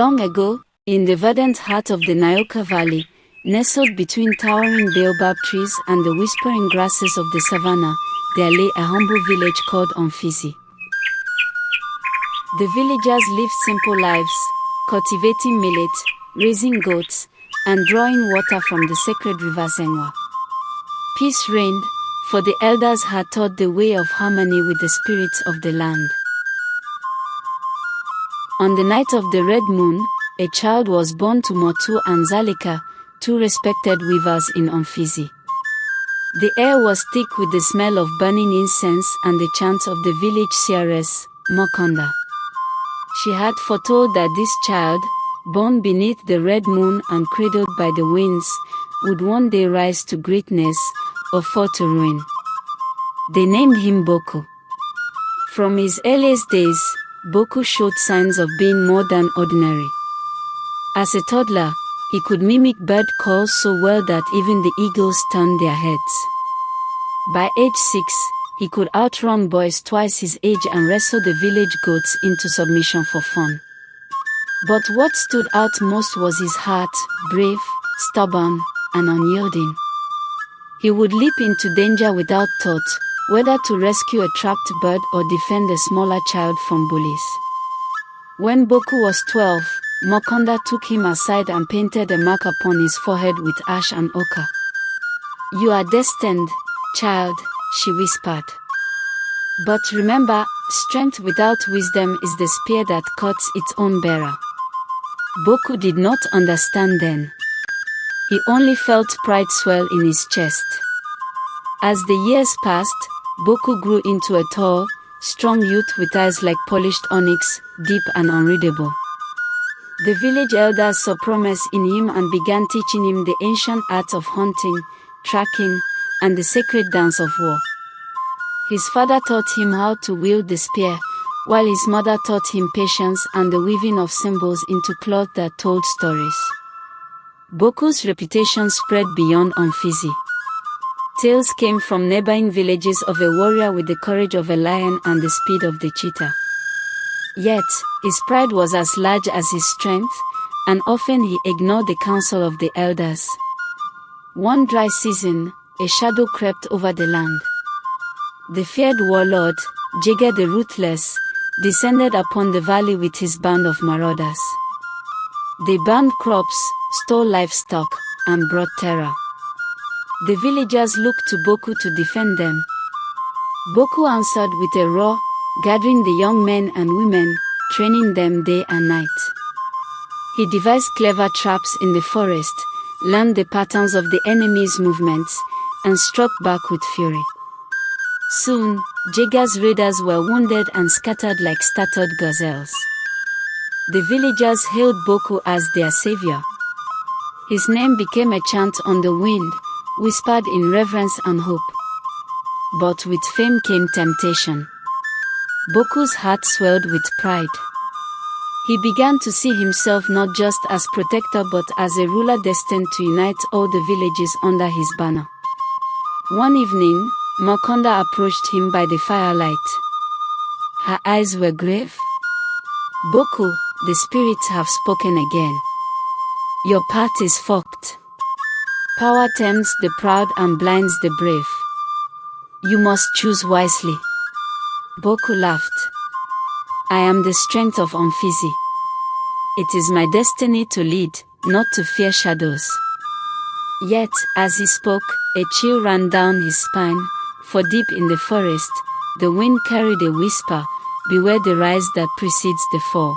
Long ago, in the verdant heart of the Nyoka Valley, nestled between towering baobab trees and the whispering grasses of the savannah, there lay a humble village called Omphisi. The villagers lived simple lives, cultivating millet, raising goats, and drawing water from the sacred river Zengwa. Peace reigned, for the elders had taught the way of harmony with the spirits of the land. On the night of the red moon, a child was born to Motu and Zalika, two respected weavers in Omphisi. The air was thick with the smell of burning incense and the chant of the village seeress, Mokonda. She had foretold that this child, born beneath the red moon and cradled by the winds, would one day rise to greatness or fall to ruin. They named him Boku. From his earliest days, Boku showed signs of being more than ordinary. As a toddler, he could mimic bird calls so well that even the eagles turned their heads. By age 6, he could outrun boys twice his age and wrestle the village goats into submission for fun. But what stood out most was his heart, brave, stubborn, and unyielding. He would leap into danger without thought, whether to rescue a trapped bird or defend a smaller child from bullies. When Boku was 12, Mokonda took him aside and painted a mark upon his forehead with ash and ochre. "You are destined, child," she whispered. "But remember, strength without wisdom is the spear that cuts its own bearer." Boku did not understand then. He only felt pride swell in his chest. As the years passed, Boku grew into a tall, strong youth with eyes like polished onyx, deep and unreadable. The village elders saw promise in him and began teaching him the ancient art of hunting, tracking, and the sacred dance of war. His father taught him how to wield the spear, while his mother taught him patience and the weaving of symbols into cloth that told stories. Boku's reputation spread beyond Omphisi. Tales came from neighboring villages of a warrior with the courage of a lion and the speed of the cheetah. Yet, his pride was as large as his strength, and often he ignored the counsel of the elders. One dry season, a shadow crept over the land. The feared warlord, Jega the Ruthless, descended upon the valley with his band of marauders. They burned crops, stole livestock, and brought terror. The villagers looked to Boku to defend them. Boku answered with a roar, gathering the young men and women, training them day and night. He devised clever traps in the forest, learned the patterns of the enemy's movements, and struck back with fury. Soon, Jega's raiders were wounded and scattered like startled gazelles. The villagers hailed Boku as their savior. His name became a chant on the wind, whispered in reverence and hope. But with fame came temptation. Boku's heart swelled with pride. He began to see himself not just as protector but as a ruler destined to unite all the villages under his banner. One evening, Mokonda approached him by the firelight. Her eyes were grave. "Boku, the spirits have spoken again. Your path is forked. Power tempts the proud and blinds the brave. You must choose wisely." Boku laughed. "I am the strength of Omphisi. It is my destiny to lead, not to fear shadows." Yet, as he spoke, a chill ran down his spine, for deep in the forest, the wind carried a whisper, "Beware the rise that precedes the fall."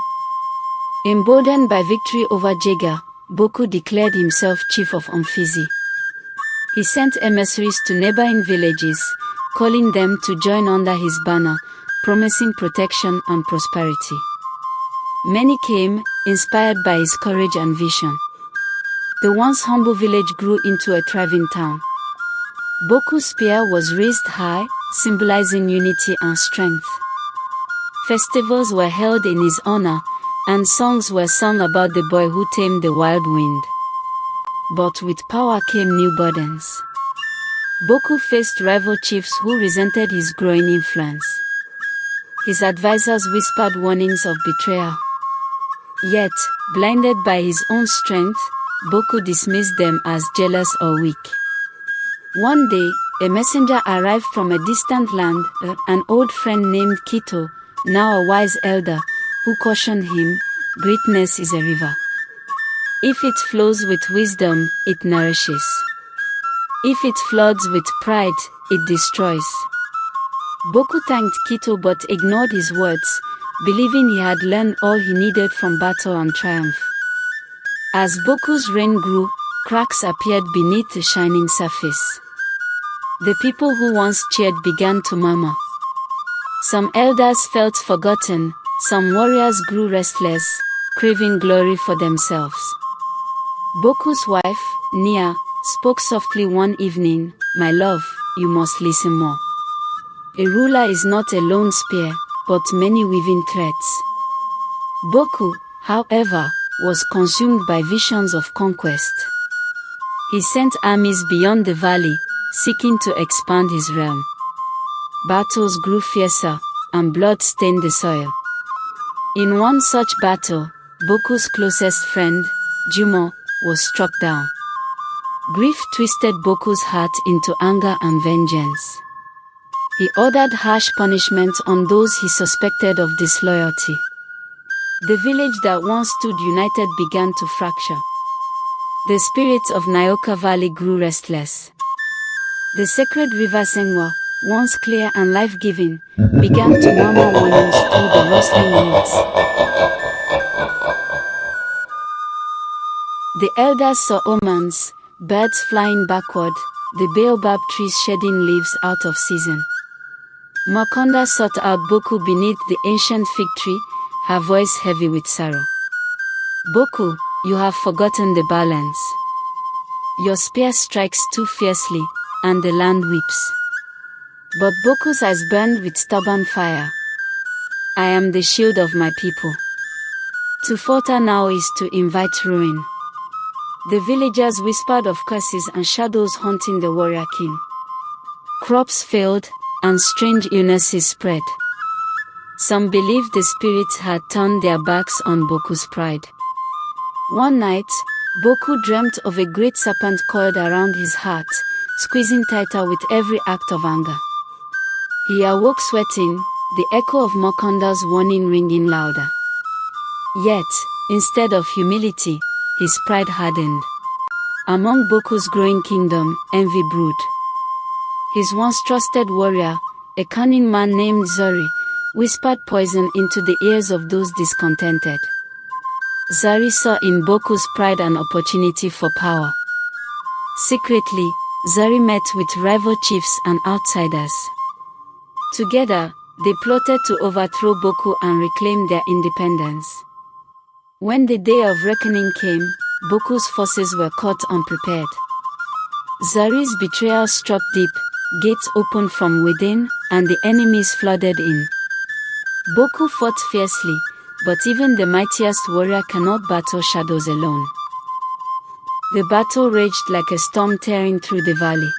Emboldened by victory over Jega, Boku declared himself chief of Omphisi. He sent emissaries to neighboring villages, calling them to join under his banner, promising protection and prosperity. Many came, inspired by his courage and vision. The once humble village grew into a thriving town. Boku's spear was raised high, symbolizing unity and strength. Festivals were held in his honor, and songs were sung about the boy who tamed the wild wind. But with power came new burdens. Boku faced rival chiefs who resented his growing influence. His advisors whispered warnings of betrayal. Yet, blinded by his own strength, Boku dismissed them as jealous or weak. One day, a messenger arrived from a distant land, an old friend named Kito, now a wise elder, who cautioned him, "Greatness is a river. If it flows with wisdom, it nourishes. If it floods with pride, it destroys." Boku thanked Kito but ignored his words, believing he had learned all he needed from battle and triumph. As Boku's reign grew, cracks appeared beneath the shining surface. The people who once cheered began to murmur. Some elders felt forgotten, some warriors grew restless, craving glory for themselves. Boku's wife, Nia, spoke softly one evening, "My love, you must listen more. A ruler is not a lone spear, but many weaving threads." Boku, however, was consumed by visions of conquest. He sent armies beyond the valley, seeking to expand his realm. Battles grew fiercer, and blood stained the soil. In one such battle, Boku's closest friend, Jumo, was struck down. Grief twisted Boku's heart into anger and vengeance. He ordered harsh punishment on those he suspected of disloyalty. The village that once stood united began to fracture. The spirits of Nyoka Valley grew restless. The sacred river Sengwa, once clear and life-giving, began to murmur warnings through the rustling reeds. The elders saw omens, birds flying backward, the baobab trees shedding leaves out of season. Makonda sought out Boku beneath the ancient fig tree, her voice heavy with sorrow. "Boku, you have forgotten the balance. Your spear strikes too fiercely, and the land weeps." But Boku's eyes burned with stubborn fire. "I am the shield of my people. To falter now is to invite ruin." The villagers whispered of curses and shadows haunting the warrior king. Crops failed, and strange illnesses spread. Some believed the spirits had turned their backs on Boku's pride. One night, Boku dreamt of a great serpent coiled around his heart, squeezing tighter with every act of anger. He awoke sweating, the echo of Makonda's warning ringing louder. Yet, instead of humility, his pride hardened. Among Boku's growing kingdom, envy brewed. His once trusted warrior, a cunning man named Zori, whispered poison into the ears of those discontented. Zori saw in Boku's pride an opportunity for power. Secretly, Zori met with rival chiefs and outsiders. Together, they plotted to overthrow Boku and reclaim their independence. When the day of reckoning came, Boku's forces were caught unprepared. Zori's betrayal struck deep, gates opened from within, and the enemies flooded in. Boku fought fiercely, but even the mightiest warrior cannot battle shadows alone. The battle raged like a storm tearing through the valley.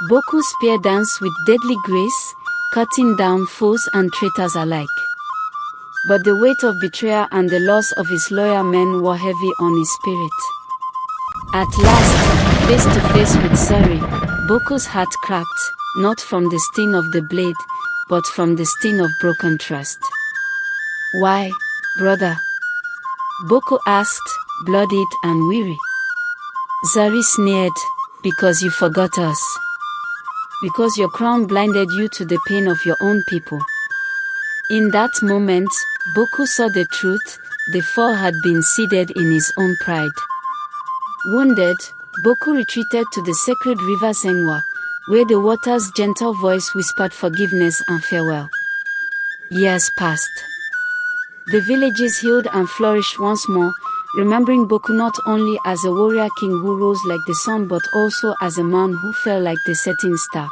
Boku's spear danced with deadly grace, cutting down foes and traitors alike. But the weight of betrayal and the loss of his loyal men were heavy on his spirit. At last, face to face with Zori, Boku's heart cracked, not from the sting of the blade, but from the sting of broken trust. "Why, brother?" Boku asked, bloodied and weary. Zori sneered, "Because you forgot us. Because your crown blinded you to the pain of your own people." In that moment, Boku saw the truth: the fall had been seeded in his own pride. Wounded, Boku retreated to the sacred river Sengwa, where the water's gentle voice whispered forgiveness and farewell. Years passed. The villages healed and flourished once more, remembering Boku not only as a warrior king who rose like the sun but also as a man who fell like the setting star.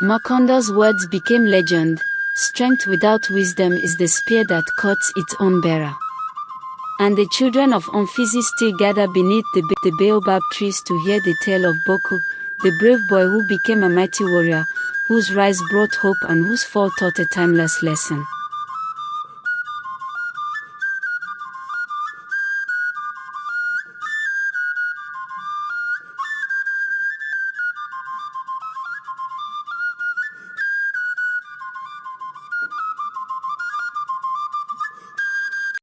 Makonda's words became legend: "Strength without wisdom is the spear that cuts its own bearer." And the children of Omphisi still gather beneath the baobab trees to hear the tale of Boku, the brave boy who became a mighty warrior, whose rise brought hope and whose fall taught a timeless lesson.